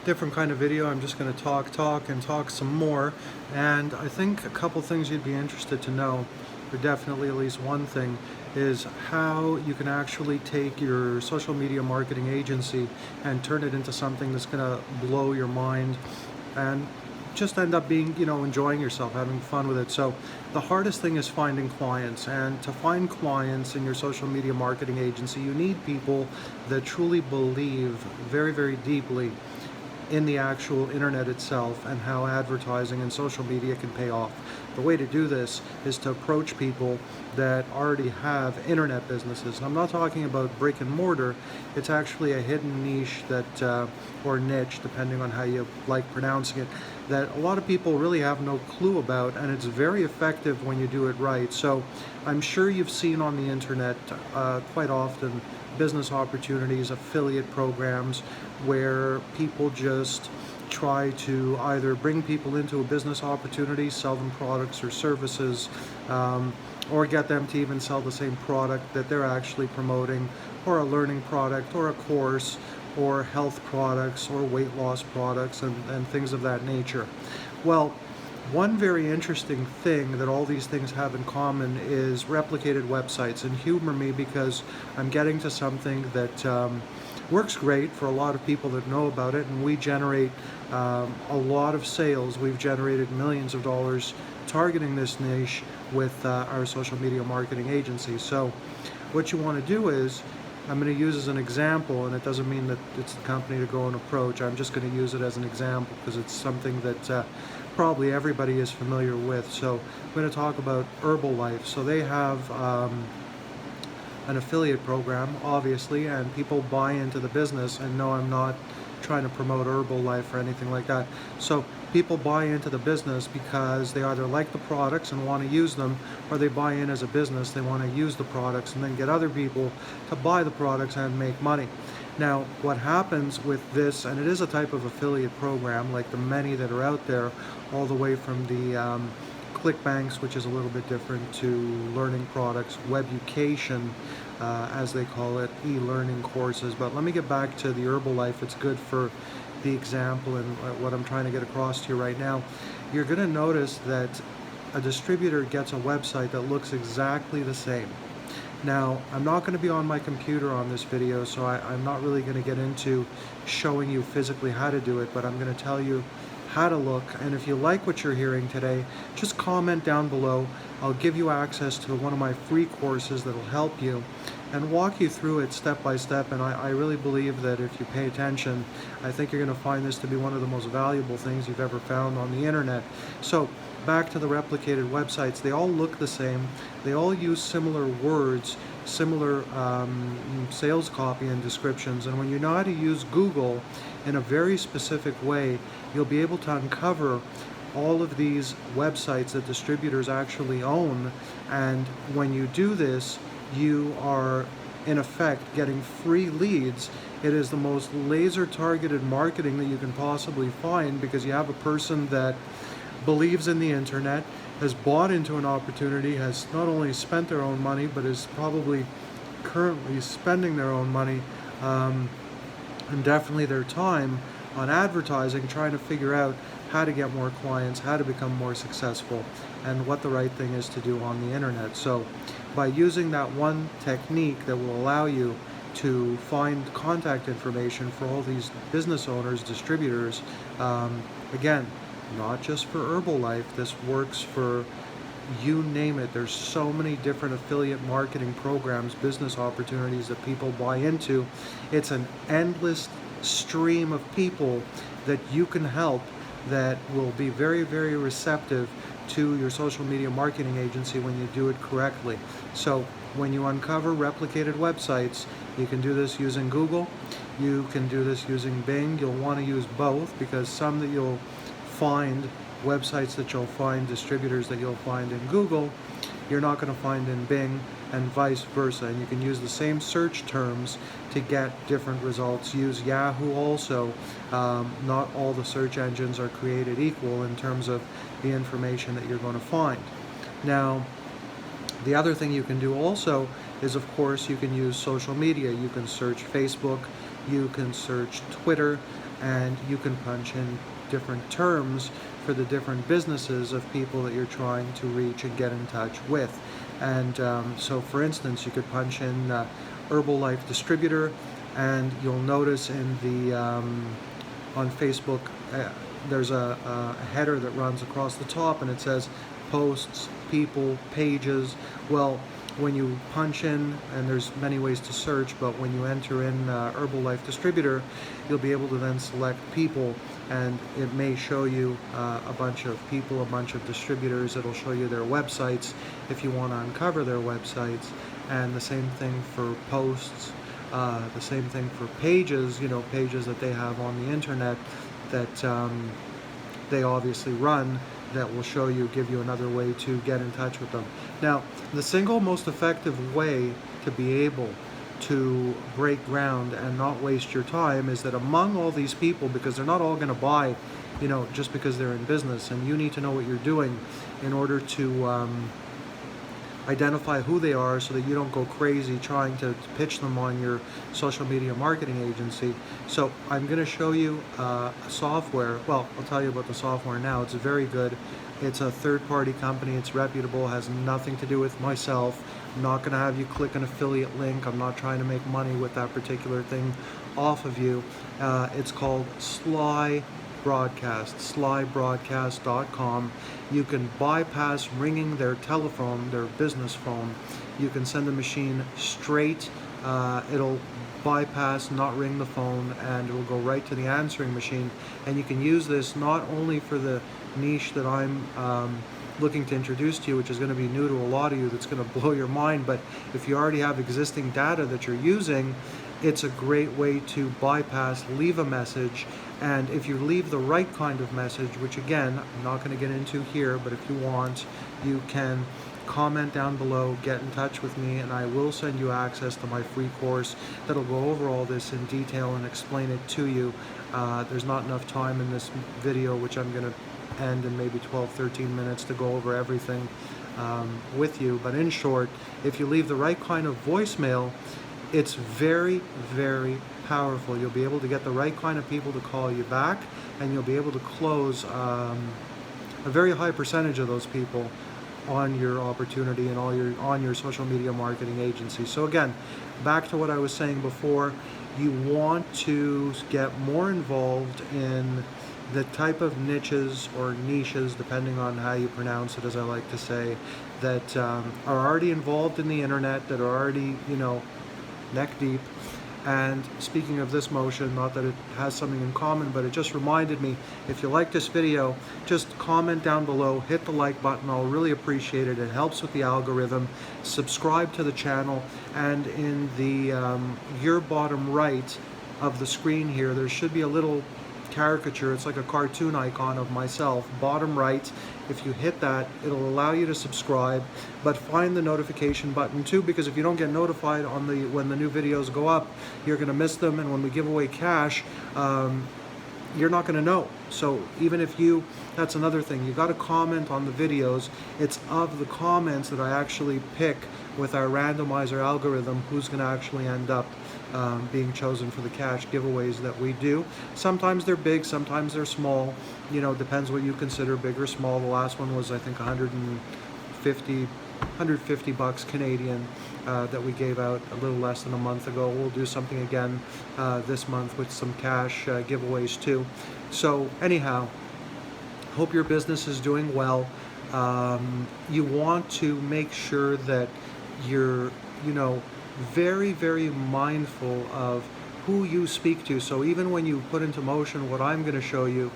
different kind of video. I'm just going to talk some more. And I think a couple things you'd be interested to know, or definitely at least one thing, is how you can actually take your social media marketing agency and turn it into something that's going to blow your mind and just end up being, enjoying yourself, having fun with it. So the hardest thing is finding clients. And to find clients in your social media marketing agency, you need people that truly believe very, very deeply in the actual internet itself and how advertising and social media can pay off. The way to do this is to approach people that already have internet businesses. And I'm not talking about brick and mortar. It's actually a hidden niche that, or niche, depending on how you like pronouncing it, that a lot of people really have no clue about, and it's very effective when you do it right. So I'm sure you've seen on the internet quite often business opportunities, affiliate programs, where people just try to either bring people into a business opportunity, sell them products or services, or get them to even sell the same product that they're actually promoting, or a learning product, or a course, or health products, or weight loss products, and things of that nature. Well, one very interesting thing that all these things have in common is replicated websites. And humor me, because I'm getting to something that works great for a lot of people that know about it, and we generate a lot of sales. We've generated millions of dollars targeting this niche with our social media marketing agency. So what you want to do is, I'm going to use as an example, and it doesn't mean that it's the company to go and approach. I'm just going to use it as an example because it's something that probably everybody is familiar with. So I'm going to talk about Herbalife. So they have an affiliate program, obviously, and people buy into the business. And no, I'm not trying to promote Herbalife or anything like that. So people buy into the business because they either like the products and want to use them, or they buy in as a business, they want to use the products and then get other people to buy the products and make money. Now, what happens with this, and it is a type of affiliate program like the many that are out there, all the way from the ClickBanks, which is a little bit different, to learning products, Webucation, as they call it, e-learning courses. But let me get back to the Herbalife. It's good for the example and what I'm trying to get across to you right now. You're going to notice that a distributor gets a website that looks exactly the same. Now, I'm not going to be on my computer on this video, so I'm not really going to get into showing you physically how to do it, but I'm going to tell you how to look. And if you like what you're hearing today, just comment down below. I'll give you access to one of my free courses that'll help you and walk you through it step by step. And I really believe that if you pay attention, I think you're going to find this to be one of the most valuable things you've ever found on the internet. So back to the replicated websites, they all look the same. They all use similar words, similar sales copy and descriptions. And when you know how to use Google in a very specific way, you'll be able to uncover all of these websites that distributors actually own. And when you do this, you are in effect getting free leads. It is the most laser targeted marketing that you can possibly find, because you have a person that believes in the internet, has bought into an opportunity, has not only spent their own money, but is probably currently spending their own money, and definitely their time on advertising, trying to figure out how to get more clients, how to become more successful, and what the right thing is to do on the internet. So by using that one technique that will allow you to find contact information for all these business owners, distributors, again, not just for Herbalife, this works for you name it. There's so many different affiliate marketing programs, business opportunities that people buy into. It's an endless stream of people that you can help that will be very, very receptive to your social media marketing agency when you do it correctly. So when you uncover replicated websites, you can do this using Google, you can do this using Bing. You'll want to use both, because some that you'll find, websites that you'll find, distributors that you'll find in Google, you're not going to find in Bing, and vice versa. And you can use the same search terms to get different results. Use Yahoo also. Not all the search engines are created equal in terms of the information that you're going to find. Now, the other thing you can do also is, of course, you can use social media. You can search Facebook, you can search Twitter, and you can punch in different terms for the different businesses of people that you're trying to reach and get in touch with. And so for instance, you could punch in Herbalife distributor, and you'll notice in the on Facebook there's a header that runs across the top, and it says posts, people, pages. Well, when you punch in, and there's many ways to search, but when you enter in Herbalife distributor, you'll be able to then select people, and it may show you a bunch of people, a bunch of distributors. It'll show you their websites if you want to uncover their websites, and the same thing for posts, the same thing for pages, pages that they have on the internet that they obviously run, that will show you, give you another way to get in touch with them. Now, the single most effective way to be able to break ground and not waste your time is that among all these people, because they're not all going to buy, just because they're in business, and you need to know what you're doing in order to identify who they are so that you don't go crazy trying to pitch them on your social media marketing agency. So I'm going to show you a software. Well, I'll tell you about the software now. It's very good. It's a third-party company. It's reputable. Has nothing to do with myself. I'm not going to have you click an affiliate link. I'm not trying to make money with that particular thing off of you. It's called Sly Broadcast, slybroadcast.com. You can bypass ringing their telephone, their business phone. You can send the machine straight. It'll bypass, not ring the phone, and it will go right to the answering machine. And you can use this not only for the niche that I'm looking to introduce to you, which is going to be new to a lot of you, that's going to blow your mind, but if you already have existing data that you're using, it's a great way to bypass, leave a message, and if you leave the right kind of message, which again, I'm not going to get into here, but if you want, you can comment down below, get in touch with me, and I will send you access to my free course that'll go over all this in detail and explain it to you. There's not enough time in this video, which I'm going to end in maybe 12-13 minutes, to go over everything with you, but in short, if you leave the right kind of voicemail, it's very, very powerful. You'll be able to get the right kind of people to call you back, and you'll be able to close a very high percentage of those people on your opportunity and on your social media marketing agency. So again, back to what I was saying before, you want to get more involved in the type of niches or niches, depending on how you pronounce it, as I like to say, that are already involved in the internet, that are already, neck deep. And speaking of this motion, not that it has something in common, but it just reminded me, if you like this video, just comment down below, hit the like button. I'll really appreciate it. It helps with the algorithm. Subscribe to the channel, and in the your bottom right of the screen here, there should be a little caricature. It's like a cartoon icon of myself, bottom right. If you hit that, it'll allow you to subscribe, but find the notification button too, because if you don't get notified on when the new videos go up, you're going to miss them, and when we give away cash, you're not going to know. So even if that's another thing, you got to comment on the videos. It's of the comments that I actually pick with our randomizer algorithm who's going to actually end up being chosen for the cash giveaways that we do. Sometimes they're big, sometimes they're small. Depends what you consider big or small. The last one was, I think, 150 bucks Canadian that we gave out a little less than a month ago. We'll do something again this month with some cash giveaways too. So anyhow, hope your business is doing well. You want to make sure that you're, very, very mindful of who you speak to. So even when you put into motion what I'm going to show you,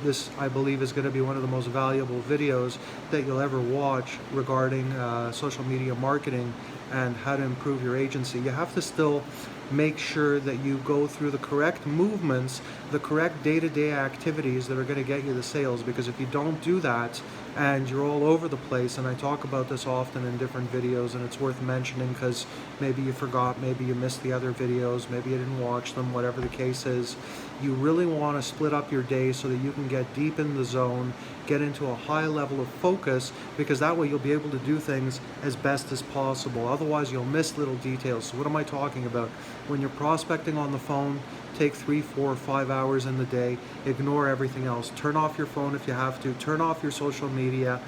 this, I believe, is going to be one of the most valuable videos that you'll ever watch regarding social media marketing and how to improve your agency. You have to still make sure that you go through the correct movements, the correct day-to-day activities that are going to get you the sales, because if you don't do that and you're all over the place, and I talk about this often in different videos, and it's worth mentioning because maybe you forgot, maybe you missed the other videos, maybe you didn't watch them, whatever the case is, you really want to split up your day so that you can get deep in the zone, get into a high level of focus, because that way you'll be able to do things as best as possible. Otherwise you'll miss little details. So what am I talking about? When you're prospecting on the phone, take 3, 4, 5 hours in the day. Ignore everything else. Turn off your phone if you have to. Turn off your social media.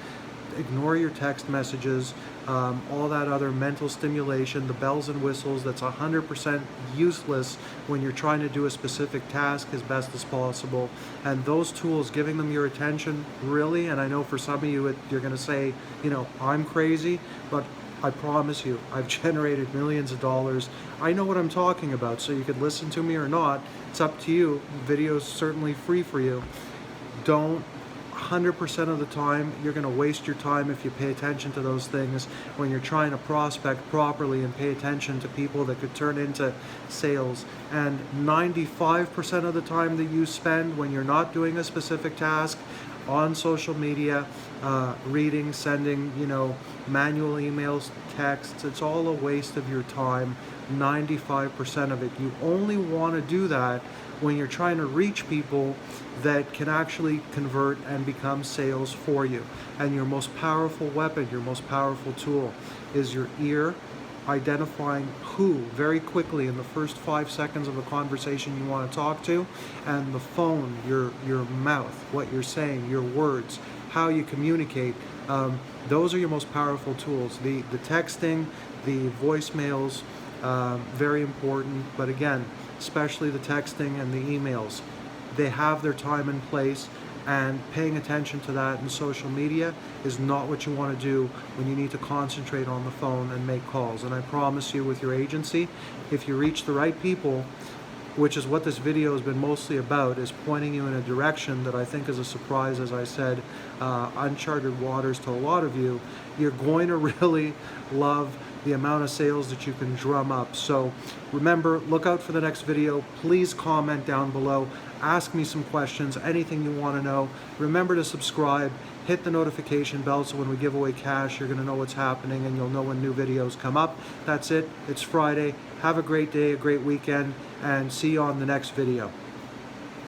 Ignore your text messages, all that other mental stimulation, the bells and whistles that's 100% useless when you're trying to do a specific task as best as possible. And those tools, giving them your attention, really, and I know for some of you you're going to say, you know, I'm crazy, but I promise you, I've generated millions of dollars. I know what I'm talking about, so you could listen to me or not. It's up to you. Video's certainly free for you. Don't 100% of the time, you're going to waste your time if you pay attention to those things when you're trying to prospect properly and pay attention to people that could turn into sales. And 95% of the time that you spend when you're not doing a specific task on social media, reading, sending, you know, manual emails, texts, it's all a waste of your time. 95% of it. You only want to do that when you're trying to reach people that can actually convert and become sales for you. And your most powerful weapon, your most powerful tool is your ear, identifying who very quickly in the first 5 seconds of a conversation you want to talk to, and the phone, your mouth, what you're saying, your words, how you communicate. Those are your most powerful tools. The texting, the voicemails, very important, but again, especially the texting and the emails, they have their time and place, and paying attention to that in social media is not what you want to do when you need to concentrate on the phone and make calls. And I promise you, with your agency, if you reach the right people, which is what this video has been mostly about, is pointing you in a direction that I think is a surprise, as I said, uncharted waters to a lot of you, you're going to really love the amount of sales that you can drum up. So remember, look out for the next video. Please comment down below. Ask me some questions, anything you want to know. Remember to subscribe, hit the notification bell so when we give away cash, you're going to know what's happening and you'll know when new videos come up. That's it. It's Friday. Have a great day, a great weekend, and see you on the next video.